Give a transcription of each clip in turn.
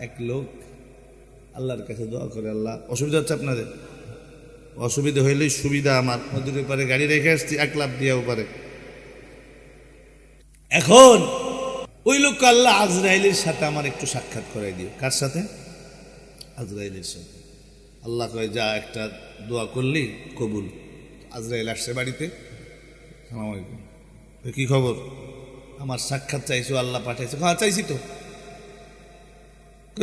এক লোক আল্লাহর কাছে দোয়া করে, আল্লাহ অসুবিধা হচ্ছে আপনাদের, অসুবিধা হইলেই সুবিধা আমার, নদীর পারে গাড়ি রেখে আসছি, 1 লাখ দিয়েও পারে। এখন ওই লোক আল্লাহ আজরাইলের সাথে আমার একটু সাক্ষাৎ করাই দিও। কার সাথে? আজরাইলের সাথে। আল্লাহ কয় যা, একটা দোয়া করলি কবুল। আজরাইল আসছে বাড়িতে, সালাম আলাইকুম, কি খবর? আমার সাক্ষাৎ চাইছো, আল্লাহ পাঠাইছে। হ্যাঁ চাইছি তো।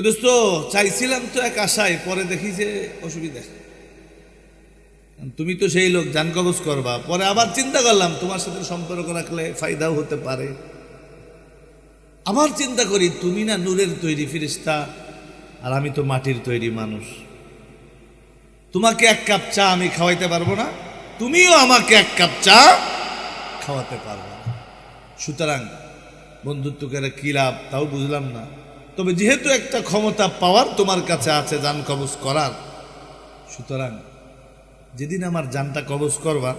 দোস্ত চাইছিলাম তো এক আশায়, পরে দেখি যে অসুবিধা, তুমি তো সেই লোক জান কবজ করবা, পরে আবার চিন্তা করলাম তোমার সাথে সম্পর্ক রাখলে ফায়দাও হতে পারে। আবার চিন্তা করি তুমি না নূরের তৈরি ফেরেশতা, আর আমি তো মাটির তৈরি মানুষ, তোমাকে 1 কাপ চা আমি খাওয়াইতে পারবো না, তুমিও আমাকে 1 কাপ চা খাওয়াতে পারবো না। সুতরাং বন্ধুত্ব করে কি লাভ তাও বুঝলাম না। তবে যেহেতু একটা ক্ষমতা পাওয়ার তোমার কাছে আছে জান কবজ করার, সুতরাং যেদিন আমার জানটা কবজ করবা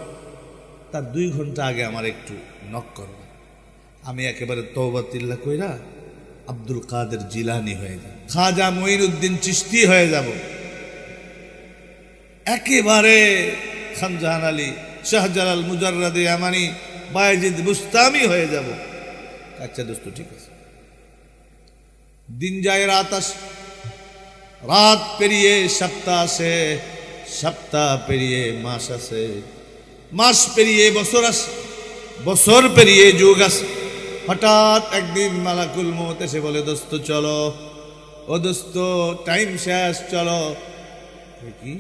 তার 2 ঘন্টা আগে আমার একটু নক করবা, আমি একেবারে তওবাতিল্লাহ কইরা আব্দুল কাদের জিলানি হয়ে যাব, খাজা মঈনুদ্দিন চিশতি হয়ে যাব, একেবারে খানজাহান আলী, শাহজালাল মুজাররাদে ইয়ামানি, বায়েজিদ বুস্তামি হয়ে যাব। আচ্ছা দোস্ত ঠিক আছে। দিন যায় রাত আসে, রাত পেরিয়ে সপ্তাহ আসে, সপ্তাহ পেরিয়ে মাস আসে, মাস পেরিয়ে বছর আসে, বছর পেরিয়ে যুগ আসে। হঠাৎ একদিন মালাকুল মউত এসে বলে দোস্ত চলো, ও দোস্ত টাইম শেষ, চলো। কি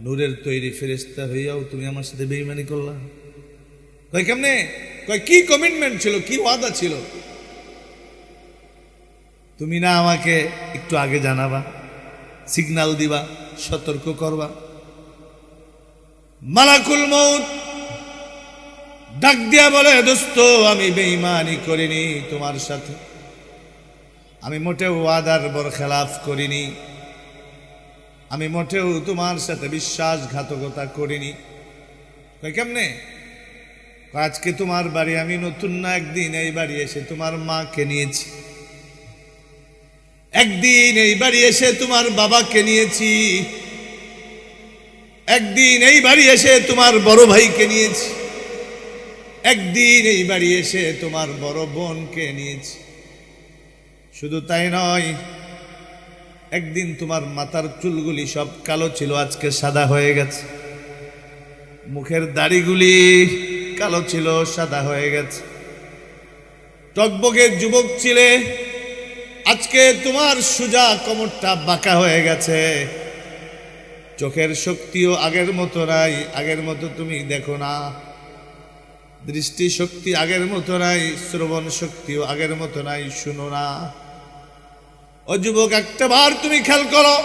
নূরের তৈরি ফেরেশতা হইয়াও তুমি আমার সাথে বেঈমানি করলা? কই কেমনে? কই কি কমিটমেন্ট ছিল, কি ওয়াদা ছিল? তুমি না আমাকে একটু আগে জানাবা, সিগন্যাল দিবা, সতর্ক করবা। মালাকুল মউত ডাক দিয়া বলে দোস্ত আমি বেঈমানি করিনি তোমার সাথে, আমি মোটেও ওয়াদার বরখেলাফ করিনি, আমি মোটেও তোমার সাথে বিশ্বাসঘাতকতা করিনি। কই কেমনে? আজকে তোমার বাড়ি আমি নতুন না, একদিন এই বাড়ি এসে তোমার মাকে নিয়েছি, একদিন এই বাড়ি এসে তোমার বাবাকে নিয়েছি, একদিন এই বাড়ি এসে তোমার বড় ভাইকে নিয়েছি, একদিন এই বাড়ি এসে তোমার বড় বোনকে নিয়েছি। শুধু তাই নয়, একদিন তোমার মাথার চুলগুলি সব কালো ছিল, আজকে সাদা হয়ে গেছে, মুখের দাড়িগুলি কালো ছিল, সাদা হয়ে গেছে, টকবকে যুবক ছিলে, আজকে তোমার সোজা কোমরটা বাঁকা হয়ে গেছে, চোখের শক্তিও আগের মতো নাই, আগের মতো তুমি দেখো না, দৃষ্টি শক্তি আগের মতো নাই, শ্রবণ শক্তিও আগের মতো নাই, শুনো না। ও যুবক একটা বার তুমি খেয়াল করো,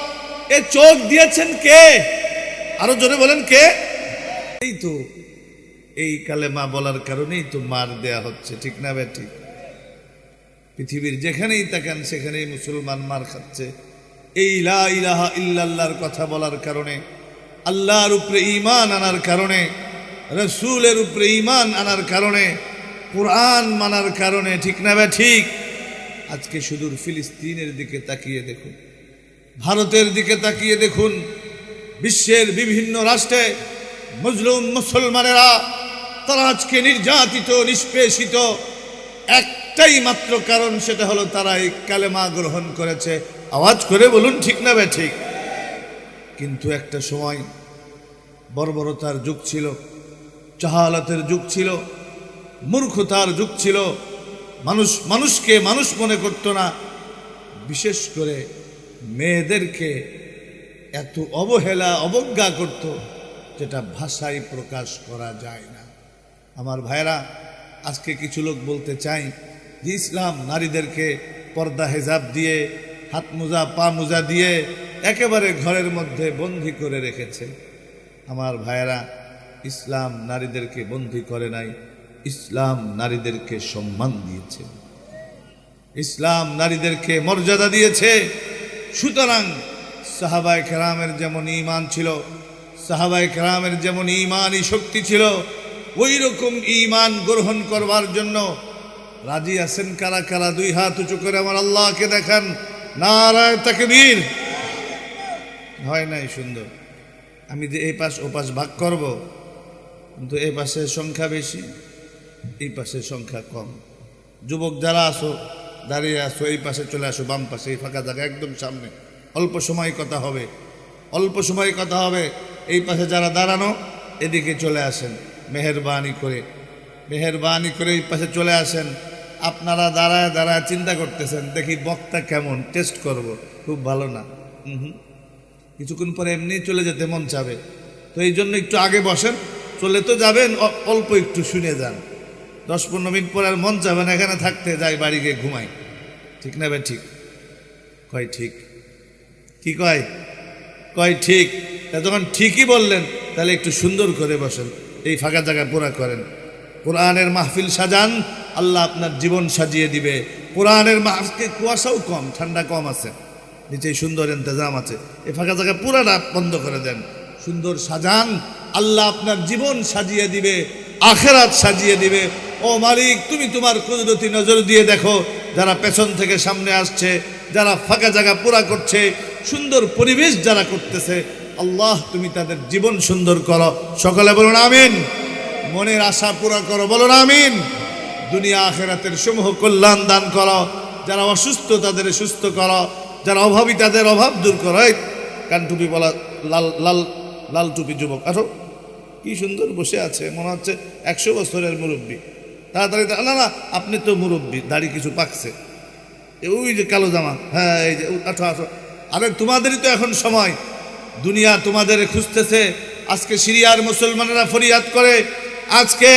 এ চোখ দিয়েছেন কে? আরো জোরে বলেন কে? এই তো এই কালেমা বলার কারণেই তো মার দেয়া হচ্ছে, ঠিক না বে ঠিক? পৃথিবীর যেখানেই তাকান সেখানেই মুসলমান মার খাচ্ছে। এই লা ইলাহা ইল্লাল্লাহর কথা বলার কারণে, আল্লাহর উপরে ঈমান আনার কারণে, রাসূলের উপরে ঈমান আনার কারণে, কোরআন মানার কারণে, ঠিক না বে ঠিক? আজকে সুদূর ফিলিস্তিনের দিকে তাকিয়ে দেখুন, ভারতের দিকে তাকিয়ে দেখুন, বিশ্বের বিভিন্ন রাষ্ট্রে মুসলিম মুসলমানেরা তারা আজকে নির্যাতিত, নিষ্পেষিত, একটাই মাত্র কারণ, সেটা হলো তারা এই কালেমা গ্রহণ করেছে। আওয়াজ করে বলুন ঠিক না বে ঠিক? কিন্তু একটা সময় বর্বরতার যুগ ছিল, জাহালাতের যুগ ছিল, মূর্খতার যুগ ছিল, মানুষ মানুষকে মানুষ মনে করতো না, বিশেষ করে মেয়েদেরকে এত অবহেলা অবজ্ঞা করত যেটা ভাষায় প্রকাশ করা যায় না। আমার ভাইরা, আজকে কিছু লোক বলতে চাই যে ইসলাম নারীদেরকে পর্দা হেজাব দিয়ে, হাত মোজা পা মোজা দিয়ে একেবারে ঘরের মধ্যে বন্দী করে রেখেছে। আমার ভাইরা, ইসলাম নারীদেরকে বন্দী করে নাই, ইসলাম নারীদেরকে সম্মান দিয়েছে, ইসলাম নারীদেরকে মর্যাদা দিয়েছে। সুতরাং সাহাবায়ে কেরামের যেমন ঈমান ছিল, সাহাবায়ে কেরামের যেমন ঈমানি শক্তি ছিল, ওই রকম ঈমান গ্রহণ করবার জন্য রাজি আছেন কারা কারা? 2 হাত উঁচু করে আমার আল্লাহকে দেখান। নারায়ে তাকবীর। হয় নাই সুন্দর। আমি যে এই পাশ ও পাশ ভাগ করব, কিন্তু এই পাশের সংখ্যা বেশি, এই পাশের সংখ্যা কম। যুবক যারা আসো, দাঁড়িয়ে আসো, এই পাশে চলে আসো, বাম পাশে এই ফাঁকা জায়গা একদম সামনে। অল্প সময় কথা হবে, অল্প সময় কথা হবে। এই পাশে যারা দাঁড়ানো এদিকে চলে আসেন, মেহেরবানি করে, মেহেরবানি করে এই পাশে চলে আসেন। আপনারা দাঁড়ায় দাঁড়ায় চিন্তা করতেছেন, দেখি বক্তা কেমন, টেস্ট করব, খুব ভালো না, কিছুক্ষণ পরে এমনি চলে যেতে মন চাবে। তো এই জন্য একটু আগে বসেন, চলে তো যাবেন, অল্প একটু শুনে যান। 10-15 মিনিট পরে আর মন চাবে না এখানে থাকতে, যাই বাড়ি গিয়ে ঘুমাই। ঠিক না ভাই? ঠিক কয়? ঠিক কি কয়? কয় ঠিক। তা যখন ঠিকই বললেন, তাহলে একটু সুন্দর করে বসেন, এই ফাঁকা জায়গা পুরা করেন। কোরআনের মাহফিল সাজান, আল্লাহ আপনার জীবন সাজিয়ে দিবে। কোরআনের মাহফিল, কুয়াশাও কম, ঠান্ডা কম আছে, নিচে সুন্দর ইন্তজাম আছে। এই ফাঁকা জায়গা পুরাটা বন্ধ করে দেন, সুন্দর সাজান, আল্লাহ আপনার জীবন সাজিয়ে দিবে, আখেরাত সাজিয়ে দিবে। ও মালিক, তুমি তোমার কুদরতি নজর দিয়ে দেখো, যারা পেছন থেকে সামনে আসছে, যারা ফাঁকা জায়গা পুরা করছে, সুন্দর পরিবেশ যারা করতেছে, আল্লাহ তুমি তাদের জীবন সুন্দর করো। সকলে বলুন আমিন। মনের আশা পুরা করো, বলুন আমিন। দুনিয়া আখেরাতের সমূহ কল্যাণ দান করো। যারা অসুস্থ তাদের সুস্থ করো, যারা অভাবী তাদের অভাব দূর করো। এই কান টুপি বলা, লাল লাল লাল টুপি যুবক, আসো। কি সুন্দর বসে আছে, মনে হচ্ছে 100 বছরের মুরব্বী। তাড়াতাড়ি, না না, আপনি তো মুরব্বী, দাড়ি কিছু পাকছে। ওই যে কালো জামা, হ্যাঁ এই যে, আঠো আঠো। আরে তোমাদেরই তো এখন সময়, দুনিয়া তোমাদের খুঁজতেছে। আজকে সিরিয়ার মুসলমানরা ফরিয়াদ করে, আজকে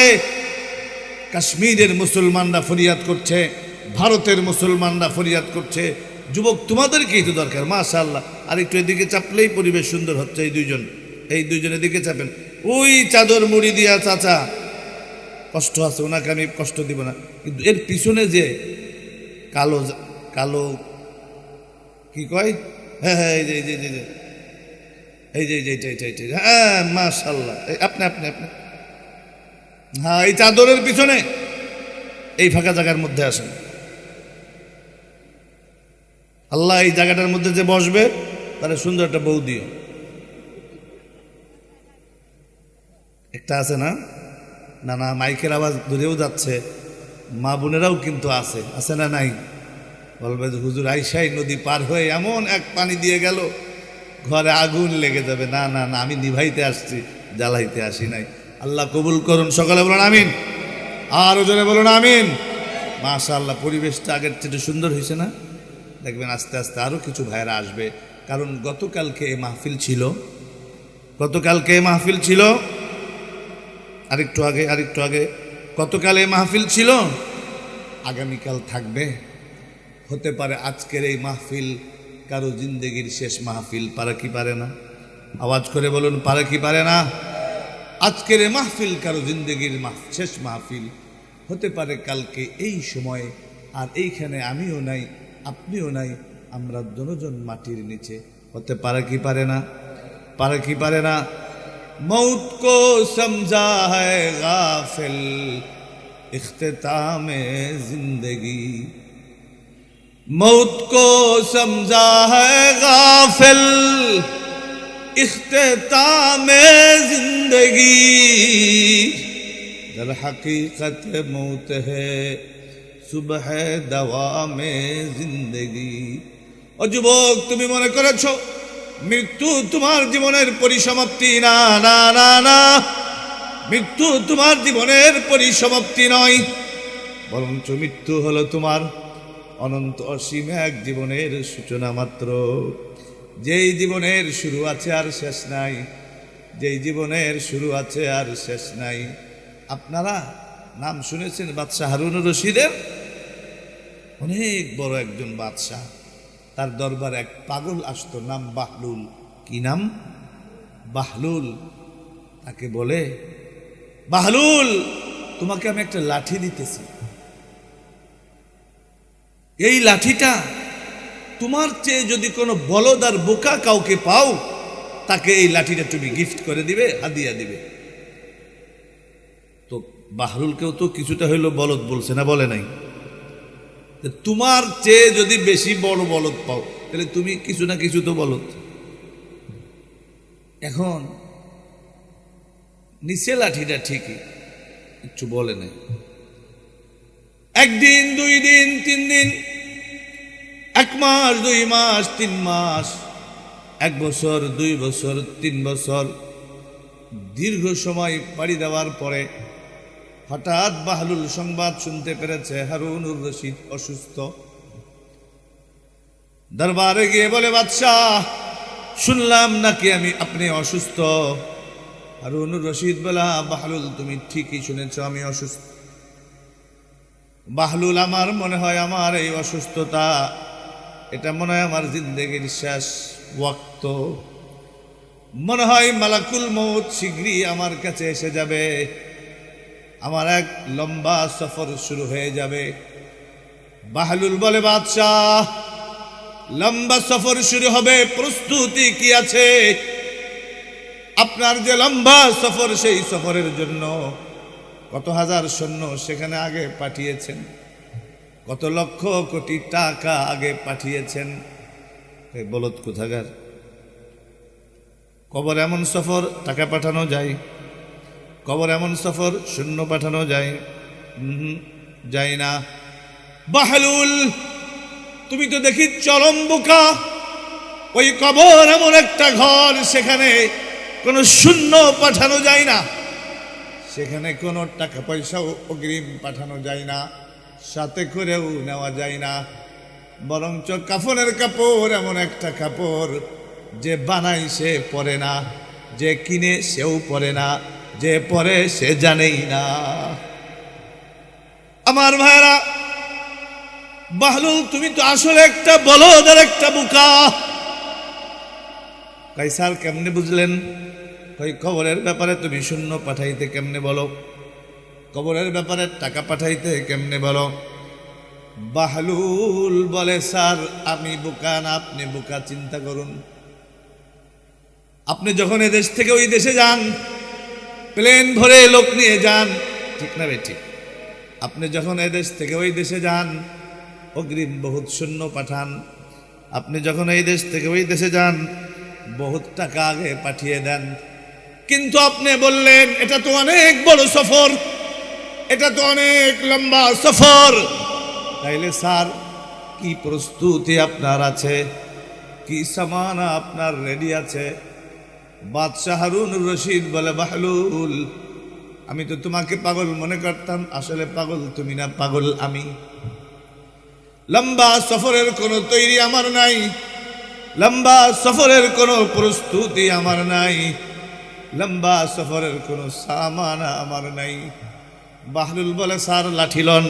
কাশ্মীরের মুসলমানরা ফরিয়াদ করছে, ভারতের মুসলমানরা ফরিয়াদ করছে। যুবক তোমাদেরকেই তো দরকার। মাশাআল্লাহ, আর একটু এদিকে চাপলেই পরিবেশ সুন্দর হচ্ছে। এই দুইজন এদিকে চাপেন। ওই চাদর মুড়ি দিয়া চাচা, কষ্ট আছে, ওনাকে আমি কষ্ট দিব না, কিন্তু এর পিছনে যে কালো কালো কি কয়, হ্যাঁ হ্যাঁ, এই যে হ্যাঁ মাশাআল্লাহ, আপনি আপনি আপনি হ্যাঁ, এই চাদরের পিছনে এই ফাঁকা জায়গার মধ্যে আসেন। আল্লাহ এই জায়গাটার মধ্যে যে বসবে, তাহলে সুন্দর একটা বউ দিও। একটা আছে না? না না, মাইকের আওয়াজ দূরেও যাচ্ছে, মা বোনেরাও কিন্তু আছে, আছে না নাই? বলবে যে হুজুর আইসাই নদী পার হয়ে এমন এক পানি দিয়ে গেল, ঘরে আগুন লেগে যাবে। না না না, আমি নিভাইতে আসছি, জ্বালাইতে আসি নাই। আল্লাহ কবুল করুন। সকালে বলুন আমিন, আরো জোরে বলুন আমিন। মাশাআল্লাহ, পরিবেশটা আগের চেয়ে সুন্দর হয়েছে না? দেখবেন আস্তে আস্তে আরো কিছু ভাইরা আসবে, কারণ গতকালকে এই মাহফিল ছিল, গতকালকে এই মাহফিল ছিল, আরেকটু আগে গতকাল এই মাহফিল ছিল, আগামীকাল থাকবে। হতে পারে আজকের এই মাহফিল কারো জিন্দেগির শেষ মাহফিল, পারে কি পারে না? আওয়াজ করে বলুন, পারে কি পারে না? আজকের এই মাহফিল কারো জিন্দেগির শেষ মাহফিল হতে পারে কালকে এই সময়ে। আর এইখানে আমিও নাই, আপনিও নাই, আমরা দুজন মাটির নিচে। হতে পারে কি পারে না? পারে কি পারে না? मौत को समझा है गाफिल इख्तिताम जिंदगी, मौत को समझा है गाफिल इख्तिताम जिंदगी, दर हकीकत मौत है सुबह दवा में जिंदगी। ও যুবক, তুমি মনে করেছো মৃত্যু তোমার জীবনের পরিসমাপ্তি? না না না না, মৃত্যু তোমার জীবনের পরিসমাপ্তি নয়, বরঞ্চ মৃত্যু হলো তোমার অনন্ত অসীম এক জীবনের সূচনা মাত্র। যেই জীবনের শুরু আছে আর শেষ নাই, যেই জীবনের শুরু আছে আর শেষ নাই। আপনারা নাম শুনেছেন বাদশাহ হারুনুর রশিদের? অনেক বড় একজন বাদশাহ, তার দরবারে এক পাগল আসতো, নাম বাহলুল। কি নাম? বাহলুল। তাকে বলে, বাহলুল, তোমাকে আমি একটা লাঠি দিতেছি, এই লাঠিটা তোমার চেয়ে যদি কোনো বলদ আর বোকা কাউকে পাও, তাকে এই লাঠিটা তুমি গিফট করে দিবে, হাদিয়া দিবে। তো বাহলুলকেও তো কিছুটা হইলো বলদ বলছে না, বলে নাই? তোমার চেয়ে যদি বেশি বড় বলদ পাও তাহলে তুমি কিছু না কিছু তো বলদ। এখন নিচে লাঠিটা ঠিকই, কিছু বলে নাই। একদিন, 2 দিন, 3 দিন, 1 মাস, 2 মাস, 3 মাস, 1 বছর, 2 বছর, 3 বছর, দীর্ঘ সময় পাড়ি দেওয়ার পরে হঠাৎ বাহলুল সংবাদ শুনতে পেরেছে হারুনুর রশিদ অসুস্থ। দরবারে গিয়ে বলে, বাদশাহ শুনলাম নাকি আপনি অসুস্থ। হারুনুর রশিদ বলা, বাহলুল তুমি ঠিকই শুনেছ, আমি অসুস্থ। বাহলুল, আমার মনে হয় আমার এই অসুস্থতা, এটা মনে হয় আমার জিন্দেগির শেষ ওয়াক্ত। মনে হয় মালাকুল মউত শীঘ্রই আমার কাছে এসে যাবে, আমার এক লম্বা সফর শুরু হয়ে যাবে। বাহলুল বলে, বাদশাহ লম্বা সফর শুরু হবে, প্রস্তুতি কি আছে? আপনার যে লম্বা সফর, সেই সফরের জন্য কত হাজার সৈন্য সেখানে আগে পাঠিয়েছেন, কত লক্ষ কোটি টাকা আগে পাঠিয়েছেন। বলদ কোথাকার! কবর এমন সফর টাকা পাঠানো যায়? কবর এমন সফর সৈন্য পাঠানো যায়? যায় না। বাহলুল, তুমি তো দেখি চরম বোকা। ওই কবর এমন একটা ঘর, সেখানে কোনো শূন্য পাঠানো যায় না, সেখানে কোনো টাকা পয়সাও অগ্রিম পাঠানো যায় না, সাথে করেও নেওয়া যায় না। বরঞ্চ কাফনের কাপড় এমন একটা কাপড়, যে বানাই সে পরে না, যে কিনে সেও পরে না, যে পরে সে জানেই না। আমার ভাইরা, বাহলুল তুমি তো আসলে একটা বলদ আর একটা বোকা। কাইসার কেমনে বুঝলেন? কই কবরের ব্যাপারে তুমি শূন্য পাঠাইতে কেমনে বলো? কবরের ব্যাপারে টাকা পাঠাইতে কেমনে বলো? বাহলুল বলে, স্যার আমি বোকা না, আপনি বোকা। চিন্তা করুন, আপনি যখন এদেশ থেকে ওই দেশে যান, প্লেন ভরে লোক নিয়ে যান, ঠিক না বে ঠিক? আপনি যখন এদেশ থেকে ওই দেশে যান, অগ্রিম বহুত সৈন্য পাঠান। আপনি যখন এই দেশ থেকে ওই দেশে যান, বহুত টাকা আগে পাঠিয়ে দেন। কিন্তু আপনি বললেন এটা তো অনেক বড় সফর, এটা তো অনেক লম্বা সফর। তাইলে স্যার কি প্রস্তুতি আপনার আছে? কি সামান আপনার রেডি আছে? বাদশাহ হারুনুর রশিদ বলে, বাহলুল আমি তো তোমাকে পাগল মনে করতাম, আসলে পাগল তুমি না, পাগল আমি। লম্বা সফরের কোনো তৈরি আমার নাই, লম্বা সফরের কোনো প্রস্তুতি আমার নাই, লম্বা সফরের কোনো সামান আমার নাই। বাহলুল বলে, স্যার লাঠি লন।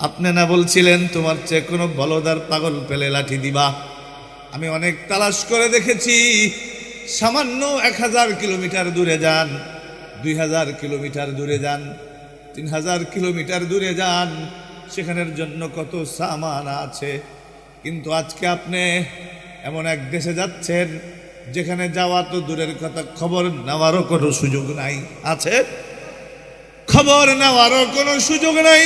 আপনি না বলছিলেন তোমার চেয়ে কোনো বলদার পাগল পেলে লাঠি দিবা? আমি অনেক তালাশ করে দেখেছি, সামান্য 1000 কিলোমিটার দূরে যান, 2000 কিলোমিটার দূরে যান, 3000 কিলোমিটার দূরে যান, সেখানের জন্য কত সামান আছে। কিন্তু আজকে আপনি এমন এক দেশে যাচ্ছেন যেখানে যাওয়া তো দূরের কথা, খবর নেওয়ারও কোনো সুযোগ নাই। আছে? খবর নেওয়ারও কোনো সুযোগ নাই।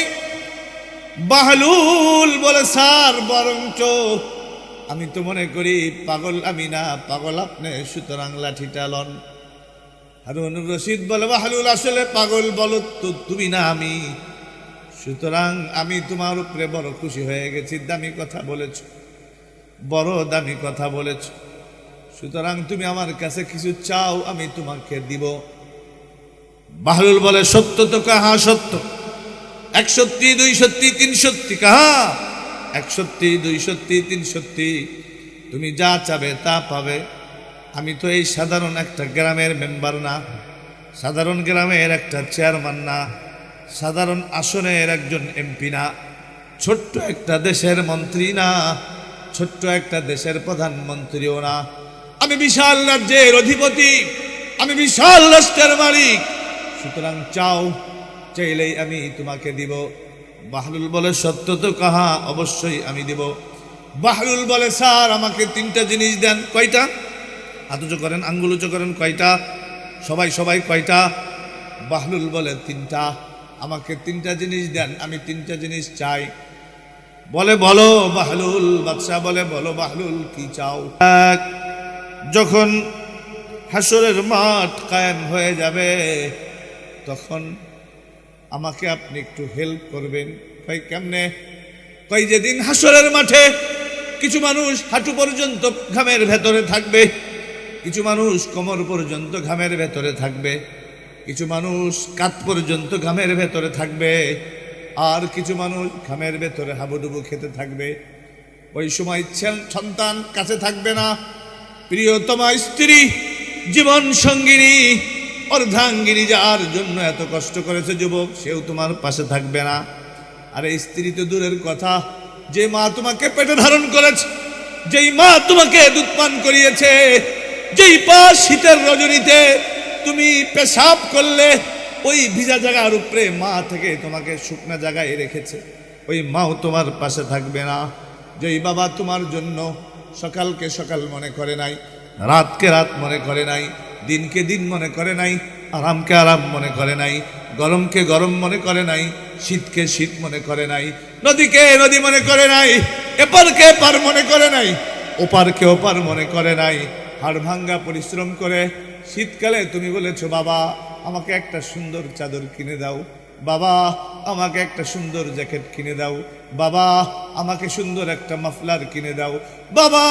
বাহলুল বলে, স্যার বরঞ্চ আমি তো মনে করি পাগল আমি না, পাগল আপনি, সুতরাং লাঠিটা লন। হারুনুর রশিদ বলে, বাহলুল আসলে পাগল বলো তো তুমি না আমি, সুতরাং আমি তোমার উপরে বড় খুশি হয়ে গেছি। দামি কথা বলেছ, বড় দামি কথা বলেছ, সুতরাং তুমি আমার কাছে কিছু চাও, আমি তোমাকে দিব। বাহলুল বলে, সত্য তো কাহা? সত্য। 1 সত্যি, 2 সত্যি, 3 সত্যি কাহা? 1 সত্যি, 2 সত্যি, 3 সত্যি। তুমি যা চাবে তা পাবে। আমি তো এই সাধারণ একটা গ্রামের মেম্বার না, সাধারণ গ্রামের একটা চেয়ারম্যান না, সাধারণ আসনের একজন এমপি না, ছোট্ট একটা দেশের মন্ত্রী না, ছোট্ট একটা দেশের প্রধানমন্ত্রীও না। আমি বিশাল রাজ্যের অধিপতি, আমি বিশাল রাষ্ট্রের মালিক, সুতরাং চাও, চাইলেই আমি তোমাকে দিব। বাহলুল বলে, সত্য তো কাহা? অবশ্যই আমি দিব। বাহলুল বলে, স্যার আমাকে 3টা জিনিস দেন। কয়টা? হাত উঁচু করেন, আঙ্গুল উঁচু করেন। কয়টা? সবাই সবাই কয়টা? বাহলুল বলে, 3টা। আমাকে 3টা জিনিস দেন, আমি 3টা জিনিস চাই। বলে বলো বাহলুল, বাদশাহ বলে বলো বাহলুল কি চাও। যখন হাসরের মাঠ কায়েম হয়ে যাবে তখন আমাকে আপনি একটু হেল্প করবেন। কই কেমনে? কই যেদিন হাসরের মাঠে কিছু মানুষ হাঁটু পর্যন্ত ঘামের ভেতরে থাকবে, কিছু মানুষ কোমর পর্যন্ত ঘামের ভেতরে থাকবে, কিছু মানুষ কাঁধ পর্যন্ত ঘামের ভেতরে থাকবে, আর কিছু মানুষ ঘামের ভেতরে হাবুডুবু খেতে থাকবে। ওই সময় সন্তান কাছে থাকবে না, প্রিয়তমা স্ত্রী, জীবন সঙ্গিনী, অর্ধাঙ্গিনী যার জন্য এত কষ্ট করেছে যুবক, সেও তোমার পাশে থাকবে না। আরে স্ত্রী তো দূরের কথা, যে মা তোমাকে পেটে ধারণ করেছে, যেই মা তোমাকে দুধ পান করিয়েছে, যেই পা শীতের রজনীতে তুমি পেশাব করলে ওই ভিজা জায়গার উপরে মা থেকে তোমাকে শুকনা জায়গায় রেখেছে, ওই মাও তোমার পাশে থাকবে না। যেই বাবা তোমার জন্য সকালকে সকাল মনে করে নাই, রাতকে রাত মনে করে নাই, দিনকে দিন মনে করে নাই, আরামকে আরাম মনে করে নাই, গরমকে গরম মনে করে নাই, শীতকে শীত মনে করে নাই, নদীকে নদী মনে করে নাই, এপারকে এপার মনে করে নাই, ওপারকে ওপার মনে করে নাই। হাড় ভাঙ্গা পরিশ্রম করে শীতকালে তুমি বলেছো বাবা আমাকে একটা সুন্দর চাদর কিনে দাও, বাবা আমাকে একটা সুন্দর জ্যাকেট কিনে দাও, বাবা আমাকে সুন্দর একটা মাফলার কিনে দাও, বাবা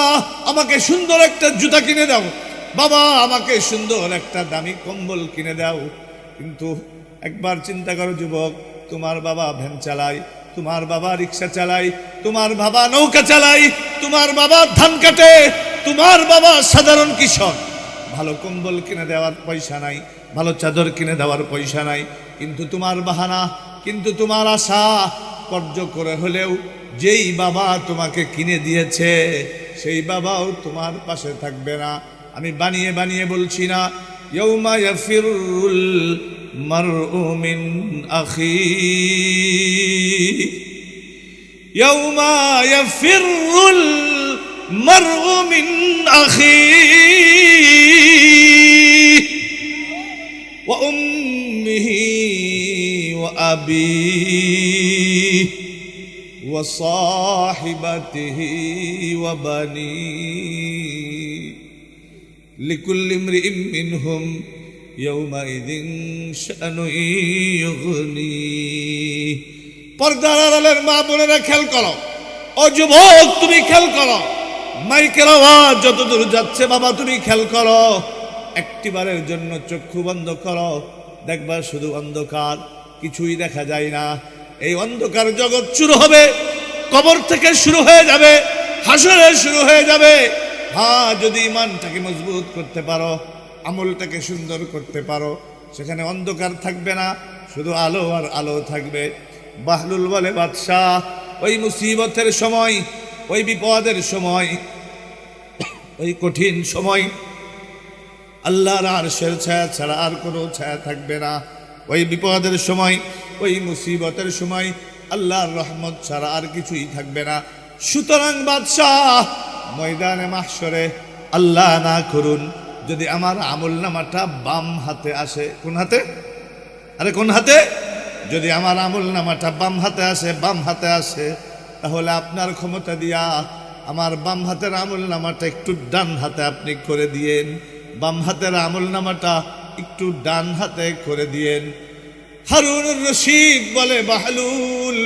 আমাকে সুন্দর একটা জুতা কিনে দাও, বাবা আমাকে সুন্দর একটা দামি কম্বল কিনে দাও। কিন্তু একবার চিন্তা করো যুবক, তোমার বাবা ভ্যান চালায়, তোমার বাবা রিক্সা চালায়, তোমার বাবা নৌকা চালায়, তোমার বাবা ধান কাটে, তোমার বাবা সাধারণ কৃষক, ভালো কম্বল কিনে দেওয়ার পয়সা নাই, ভালো চাদর কিনে দেওয়ার পয়সা নাই, কিন্তু তোমার বাহানা, কিন্তু তোমার আশা কর্য করে হলেও যেই বাবা তোমাকে কিনে দিয়েছে সেই বাবাও তোমার পাশে থাকবে না। আমি বানিয়ে বানিয়ে বলছি না, ইয়াউমা ইয়াফিরুল মারউ মিন আখিহি, ইয়াউমা ইয়াফিরুল মারউ মিন আখিহি ওয়া উম্মিহি ওয়া আবিহি ওয়া সাহিবাতিহি ওয়া বানিহি লিকুল্লি ইমরিইম মিনহুম ইয়াউমাইযিন শানুন ইউগনি। পর্দার আড়ালের মা বোনেরা খেয়াল করো, ও যুবক তুমি খেয়াল করো, মাইকের আওয়াজ যতদূর যাচ্ছে বাবা তুমি খেয়াল করো, একটিবারের জন্য চক্ষু বন্ধ করো, দেখবা শুধু অন্ধকার, কিছুই দেখা যায় না। এই অন্ধকার জগৎ শুরু হবে, কবর থেকে শুরু হয়ে যাবে, হাসরে শুরু হয়ে যাবে। হ্যাঁ, যদি ইমানটাকে মজবুত করতে পারো, আমলটাকে সুন্দর করতে পারো, সেখানে অন্ধকার থাকবে না, শুধু আলো আর আলো থাকবে। বাহলুল বলে বাদশাহ, ওই মুসিবতের সময়, ওই বিপদের সময়, ওই কঠিন সময় আল্লাহর আরশের ছায়া ছাড়া আর কোনো ছায়া থাকবে না। ওই বিপদের সময়, ওই মুসিবতের সময় আল্লাহর রহমত ছাড়া আর কিছুই থাকবে না। সুতরাং বাদশাহ, ময়দানে মাহশরে আল্লাহ না করুন যদি আমার আমল নামাটা বাম হাতে আসে, কোন হাতে? আরে কোন হাতে? যদি আমার আমল নামাটা বাম হাতে আসে, বাম হাতে আসে, তাহলে আপনার ক্ষমতা দিয়া আমার বাম হাতের আমল নামাটা একটু ডান হাতে আপনি করে দিয়েন, বাম হাতের আমল নামাটা একটু ডান হাতে করে দিয়েন। হারুনুর রশিদ বলে বাহলুল,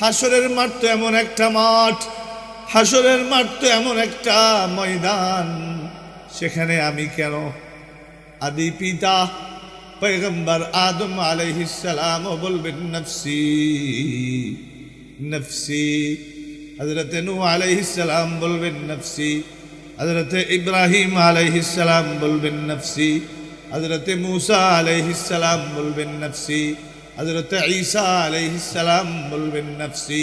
হাসরের মাঠ তো এমন একটা মাঠ, হাসরের মাঠ তো এমন একটা ময়দান, সেখানে আমি কেন? আদি পিতা পয়গম্বর আদম আলাইহিস সালাম বলবেন নফসি নফসি, হযরত নূহ আলাইহিস সালাম বলবেন নফসি, হযরত ইব্রাহিম আলাইহিস সালাম বলবেন নফসি, হযরত মূসা আলাইহিস সালাম বলবেন নফসি, হযরত ঈসা আলাইহিস সালাম বলবেন নফসি।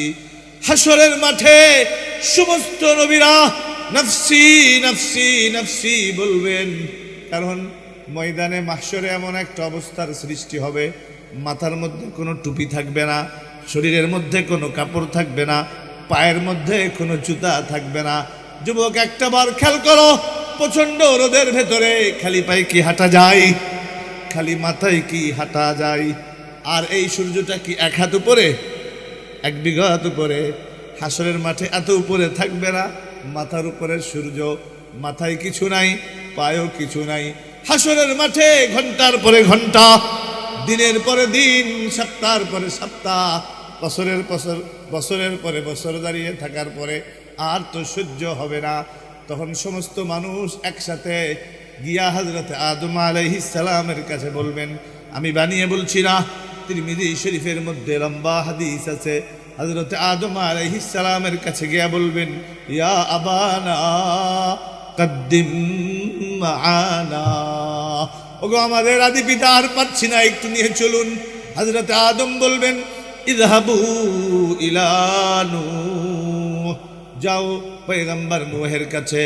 হাসরের মাঠে সমস্ত নবীরা নফসি নফসি নফসি বলবেন, কারণ ময়দানে মাহশরে এমন একটা অবস্থার সৃষ্টি হবে, মাথার মধ্যে কোনো টুপি থাকবে না, শরীরের মধ্যে কোনো কাপড় থাকবে না, পায়ের মধ্যে কোনো জুতা থাকবে না। যুবক একটা বার খেয়াল করো, প্রচন্ড রোদের ভেতরে খালি পায়ে কি হাঁটা যায়? খালি মাথায় কি হাঁটা যায়? আর এই সূর্যটা কি এক হাত উপরে, এক বিঘা হাত উপরে? হাসরের মাঠে এত উপরে থাকবে না, মাথার উপরে সূর্য, মাথায় কিছু নাই, পায়েও কিছু নাই। হাসরের মাঠে ঘন্টার পরে ঘন্টা, দিনের পরে দিন, সপ্তাহের পরে সপ্তাহ, বছরের পরে বছর দাঁড়িয়ে থাকার পরে আর তো সহ্য হবে না। তখন সমস্ত মানুষ একসাথে গিয়া হযরত আদম আলাইহিস সালামের কাছে বলবেন। আমি বানিয়ে বলছি না, তিরমিজি শরীফের মধ্যে লম্বা হাদিস আছে। হযরত আদম আলাইহিস সালামের কাছে গিয়া বলবেন, ইয়া আবানা কদ্দিম মাআনা, ওগো আমাদের আদি পিতা, আর পাচ্ছি না, একটু নিয়ে চলুন। হযরত আদম বলবেন, ইযহাবু ইলা নূহ, যাও পয়গম্বর নূহের কাছে,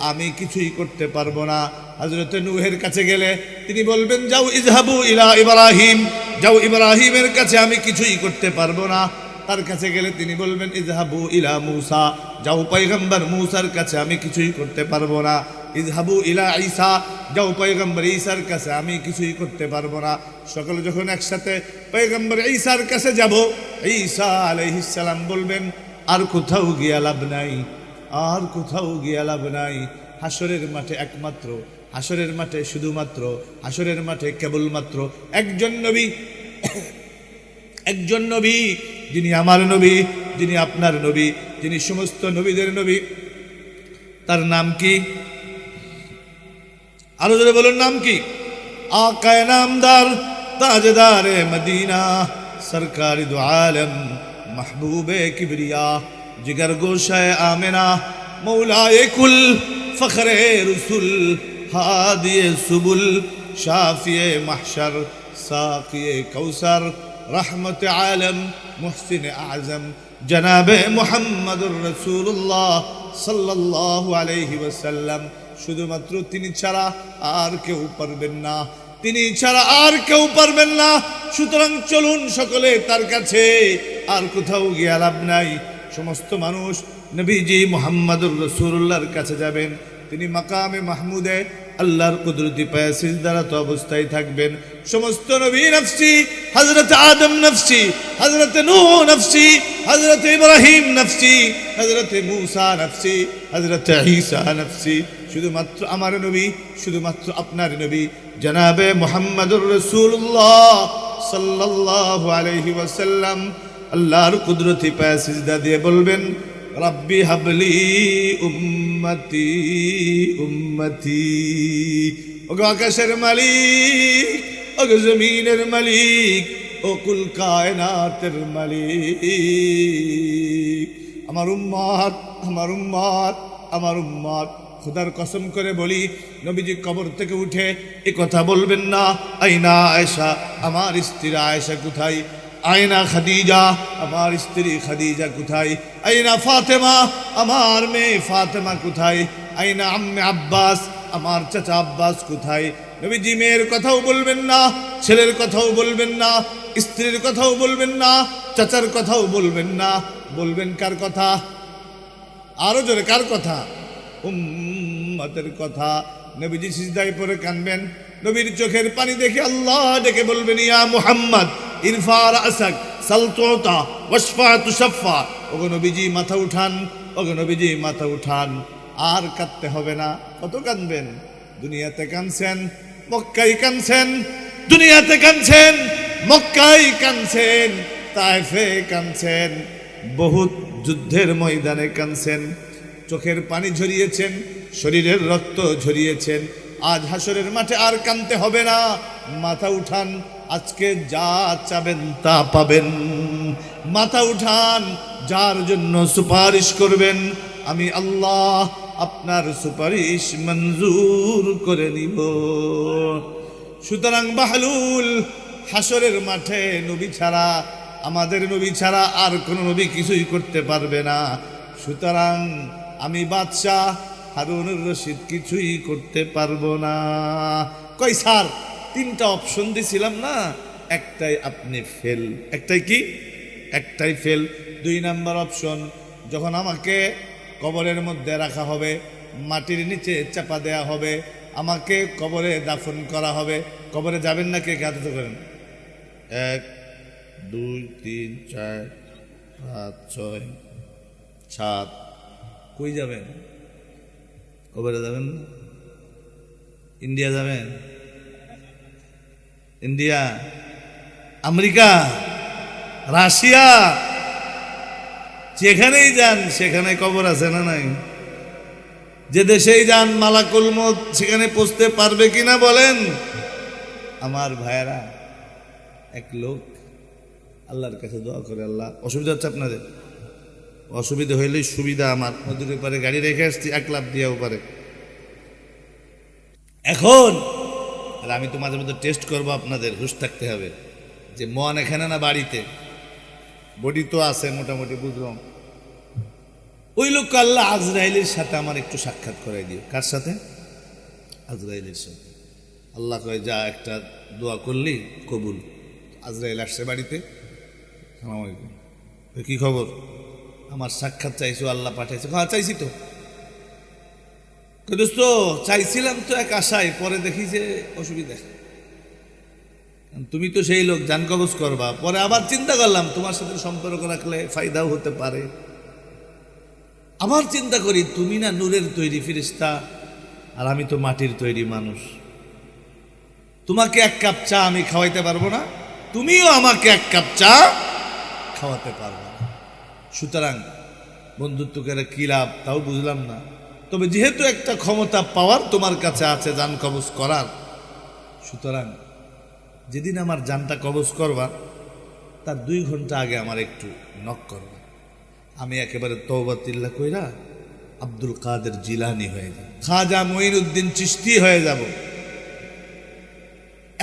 আমি কিছুই করতে পারবো না। হযরত নূহের কাছে গেলে তিনি বলবেন, যাও ইযহাবু ইলা ইব্রাহিম, যাও ইব্রাহিমের কাছে, আমি কিছুই করতে পারবো না। তার কাছে গেলে তিনি বলবেন, ইযহাবু ইলা মূসা, যাও পয়গম্বর মূসার কাছে, আমি কিছুই করতে পারবো না। ইযহাবু ইলা ঈসা, যাও পয়গম্বর ঈসার কাছে, আমি কিছুই করতে পারবো না। সকলে যখন একসাথে পয়গম্বর ঈসার কাছে যাব, ঈসা আলাইহিস সালাম বলবেন, আর কোথাও গিয়া লাভ নাই, আর কোথাও গিয়া লাভ নাই। হাসরের মাঠে একমাত্র, হাসরের মাঠে শুধুমাত্র, হাসরের মাঠে কেবলমাত্র একজন নবী, একজন নবী, যিনি আমার নবী, যিনি আপনার নবী, যিনি সমস্ত নবীদের নবী। তার নাম কি? আরো জোরে বলুন, নাম কি? আকায়ে নামদার, তাজদারে মদিনা, সরকারি দু আলম, महबूबे किबरिया, जिगर गोशाए आमिना, मौलाए कुल, फ़ख्रे रसूल, हादिए सुबुल, शाफिए महशर, साक़िए कौसर, रहमत आलम, मुहसिन आज़म, जनाबे मुहम्मदुर रसूलुल्लाह सल्लल्लाहु अलैहि वसल्लम। শুধুমাত্র তিনি ছাড়া আর কেউ পারবেন না, তিনি ছাড়া আর কেউ পারবেন না। সুতরাং চলুন সকলে তার কাছে, আর কোথাও গিয়ে লাভ নাই। সমস্ত মানুষ নবীজি মুহাম্মদুর রাসূলুল্লাহর কাছে যাবেন। তিনি মাকামে মাহমুদে আল্লাহর কুদরতি পায়ে সিজদারত অবস্থায় থাকবেন। সমস্ত নবী নফসি, হযরত আদম নফসি, হযরত নূহ নফসি, হযরত ইব্রাহিম নফসি, হযরত মূসা নফসি, হযরত ঈসা নফসি। শুধুমাত্র আমার নবী, শুধুমাত্র আপনার নবী জনাবে মুহাম্মদুর রাসূলুল্লাহ সাল্লাল্লাহু আলাইহি ওয়াসাল্লাম আল্লাহর কুদরতি পায়ে সিজদা দিয়ে বলবেন, রব্বি হাবলি উম্মতি উম্মতি। ওগো আকাশের মালিক, ওগো জমিনের মালিক, ও কুল কায়নাতের মালিক, আমার উম্মত, আমার উম্মত, আমার উম্মত। খুদার কসম করে বলি, নবীজি কবর থেকে উঠে এ কথা বলবেন না, আইনা আয়েশা, আমার স্ত্রী আয়েশা কোথায়? আইনা খাদিজা, আমার স্ত্রী খাদিজা কোথায়? আইনা ফাতেমা, আমার মেয়ে ফাতেমা কোথায়? আইনা আম্মে আব্বাস, আমার চাচা আব্বাস কোথায়? নবীজি মেয়ের কথাও বলবেন না, ছেলের কথাও বলবেন না, স্ত্রীর কথাও বলবেন না, চাচার কথাও বলবেন না। বলবেন কার কথা? আরো জোরে, কার কথা? উম্মতের কথা। নবীজি সিজদায় পড়ে কাঁদবেন। নবীর চোখের পানি দেখে আল্লাহ ডেকে বলবেন, ইয়া মুহাম্মদ ইরফা রাসাক সাল তুতা ওয়াশফা তুশফা। ওগো নবীজি মাথা উঠান, ওগো নবীজি মাথা উঠান। আর কাঁদতে হবে না। কত কাঁদবেন? দুনিয়াতে কাঁদছেন, মক্কায় কাঁদছেন, দুনিয়াতে কাঁদছেন, মক্কায় কাঁদছেন, তায়েফে কাঁদছেন, বহুত যুদ্ধের ময়দানে কাঁদছেন, চোখের পানি ঝরিয়েছেন, শরীরের রক্ত ঝরিয়েছেন। আজ হাসরের মাঠে আর কাঁদতে হবে না। মাথা উঠান, আজকে যা চাবেন তা পাবেন। মাথা উঠান, যার জন্য সুপারিশ করবেন আমি আল্লাহ আপনার সুপারিশ মঞ্জুর করে নিব। সুতরাং বাহলুল, হাসরের মাঠে নবী ছাড়া, আমাদের নবী ছাড়া আর কোনো নবী কিছুই করতে পারবে না। সুতরাং আমি বাদশাহ হারুনুর রশিদ কিছুই করতে পারবো না। কই স্যার, তিনটা অপশন দিছিলাম না, একটাই আপনি ফেল। একটাই কি? একটাই ফেল। 2 নাম্বার অপশন, যখন আমাকে কবরের মধ্যে রাখা হবে, মাটির নিচে চাপা দেয়া হবে, আমাকে কবরে দাফন করা হবে। কবরে যাবেন না কে? হাতে তো করেন। 1 2 3 4 5 6 7। কই যাবেন? কবরে যাবেন না? ইন্ডিয়া যাবেন? ইন্ডিয়া, আমেরিকা, রাশিয়া, যেখানেই যান সেখানে কবর আছে না নাই? যে দেশেই যান মালাকুল মউত সেখানে পৌঁছতে পারবে কিনা বলেন? আমার ভাইয়েরা, এক লোক আল্লাহর কাছে দোয়া করে, আল্লাহ অসুবিধা হচ্ছে আপনাদের? অসুবিধা হইলেই সুবিধা আমার, নদীর পারে গাড়ি রেখে আসছি, 1 লাখ দিয়েও পারে। এখন আর আমি তো মাঝে মধ্যে টেস্ট করবো, আপনাদের হুঁশ থাকতে হবে যে মন এখানে না বাড়িতে, বডি তো আছে মোটামুটি, বুঝলাম। ওই লোক আল্লাহ আজরাইলের সাথে আমার একটু সাক্ষাৎ করাই দিও। কার সাথে? আজরাইলের সাথে। আল্লাহ কয় যা, একটা দোয়া করলি কবুল। আজরাইল আসছে বাড়িতে, আসসালামু আলাইকুম, কি খবর? আমার সাক্ষাৎ চাইছো, আল্লাহ পাঠাইছে। হ্যাঁ চাইছি তো। দোস্ত চাইছিলাম তো এক আশায়, পরে দেখি যে অসুবিধা, তুমি তো সেই লোক জান কবজ করবা। পরে আবার চিন্তা করলাম তোমার সাথে সম্পর্ক রাখলে ফায়দাও হতে পারে। আবার চিন্তা করি তুমি না নূরের তৈরি ফেরেশতা, আর আমি তো মাটির তৈরি মানুষ। তোমাকে 1 কাপ চা আমি খাওয়াইতে পারবো না, তুমিও আমাকে 1 কাপ চা খাওয়াতে পারবো না। সুতরাং বন্ধুত্ব করে কি লাভ তাও বুঝলাম না। তবে যেহেতু একটা ক্ষমতা পাওয়ার তোমার কাছে আছে জান কবজ করার, সুতরাং যেদিন আমার জানটা কবজ করবা তার 2 ঘন্টা আগে আমার একটু নক করবা। আমি একেবারে তওবাতিল্লাহ কইরা আব্দুল কাদের জিলানি হয়ে যাব, খাজা মঈনুদ্দিন চিশতি হয়ে যাব,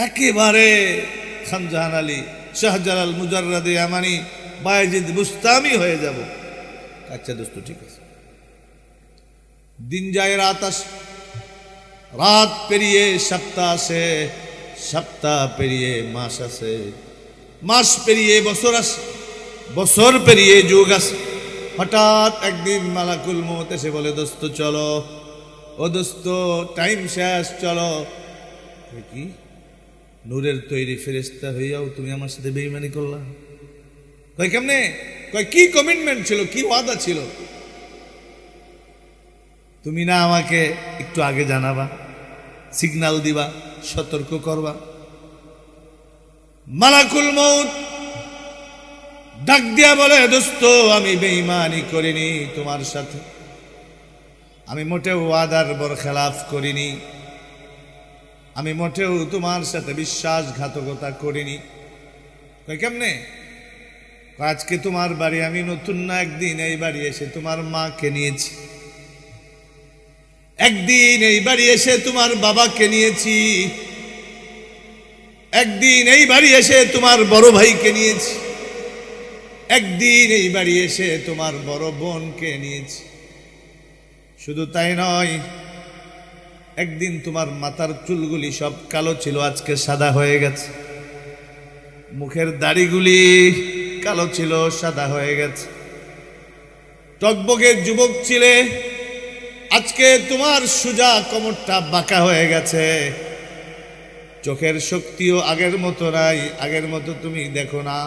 একেবারে খানজাহান আলী, শাহজালাল, মুজাররাদে আমানি, বায়েজিদ বুস্তামি হয়ে যাব। আচ্ছা দোস্ত ঠিক আছে। দিন যায় রাত আসে, রাত পেরিয়ে সপ্তাহ আসে, সপ্তাহ পেরিয়ে মাস আসে, মাস পেরিয়ে বছর আসে, বছর পেরিয়ে যুগ আসে। হঠাৎ একদিন মালাকুল মউত এসে বলে দোস্ত চলো, ও দোস্ত টাইম শেষ, চলো। কি নূরের তৈরি ফেরেশতা হইয়াও তুমি আমার সাথে বেঈমানি করলা? কয় কেমনে? কয় কি কমিটমেন্ট ছিল, কি ওয়াদা ছিল? তুমি না আমাকে একটু আগে জানাবা, সিগন্যাল দিবা, সতর্ক করবা। মালাকুল মউত ডাক দিয়া বলে দোস্ত আমি বেঈমানি করিনি তোমার সাথে, আমি মোটেও ওয়াদার বরখেলাফ করিনি, আমি মোটেও তোমার সাথে বিশ্বাসঘাতকতা করিনি। কয় কেমনে? আজকে তোমার বাড়ি আমি নতুন না, একদিন এই বাড়ি এসে তোমার মাকে নিয়েছি, একদিন এই বাড়ি এসে তোমার বাবাকে নিয়েছি, একদিন এই বাড়ি এসে তোমার বড় ভাইকে নিয়েছি, একদিন এই বাড়ি এসে তোমার বড় বোনকে নিয়েছি। শুধু তাই নয়, একদিন তোমার মাথার চুলগুলি সব কালো ছিল, আজকে সাদা হয়ে গেছে, মুখের দাড়িগুলি কালো ছিল, সাদা হয়ে গেছে, টকবকে যুবক ছিলে, আজকে তোমার সোজা কোমরটা বাঁকা হয়ে গেছে, চোখের শক্তিও আগের মতো নাই, আগের মতো তুমি দেখো না,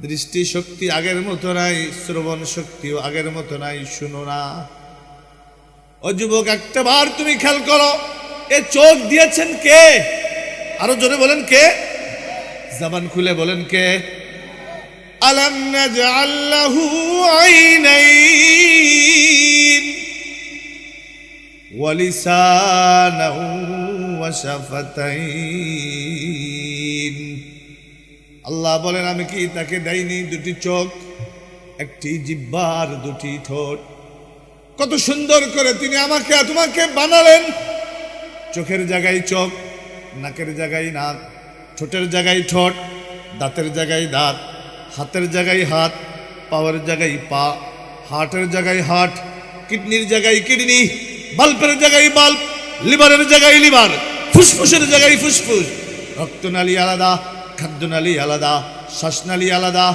দৃষ্টি শক্তি আগের মতো নাই, শ্রবণ শক্তিও আগের মতো নাই, শুনো না। ও যুবক একটা বার তুমি খেয়াল করো, এ চোখ দিয়েছেন কে? আরো জোরে বলেন কে? জবান খুলে বলেন কে? আলাম নাজআল লাহু আইনাইন ওয়া লিসানাহু ওয়া শাফাতাইন। আল্লাহ বলেন আমি কি তাকে দেইনি 2টি চোখ, একটি জিহ্বার, 2টি ঠোঁট? কত সুন্দর করে তিনি আমাকে তোমাকে বানালেন। চোখের জায়গায় চোখ, নাকের জায়গায় নাক, ঠোঁটের জায়গায় ঠোঁট, দাঁতের জায়গায় দাঁত, হাতের জায়গায় হাত, পাওয়ার জায়গায় পা, হার্টের জায়গায় হার্ট, কিডনির জায়গায় কিডনি, বাল্বের জায়গায় বাল্ব, লিভারের জায়গায় লিভার, ফুসফুসের জায়গায় ফুসফুস, রক্তনালী আলাদা, খাদ্যনালী আলাদা, শ্বাসনালী আলাদা,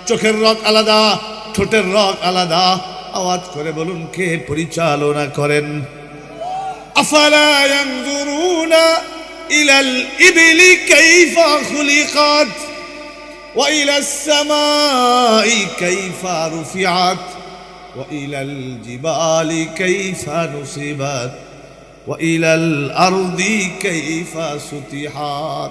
চোখের রগ আলাদা, ঠোঁটের রগ আলাদা। আওয়াজ করে বলুন কে পরিচালনা করেন? আফালা ইয়ানজুরুনা ইলাল ইবলি কাইফা খুলিকাত ওয়া ইলাস সামাই কাইফা রুফিআত وإلى الجبال كيف نصبت وإلى الأرض كيف سطحت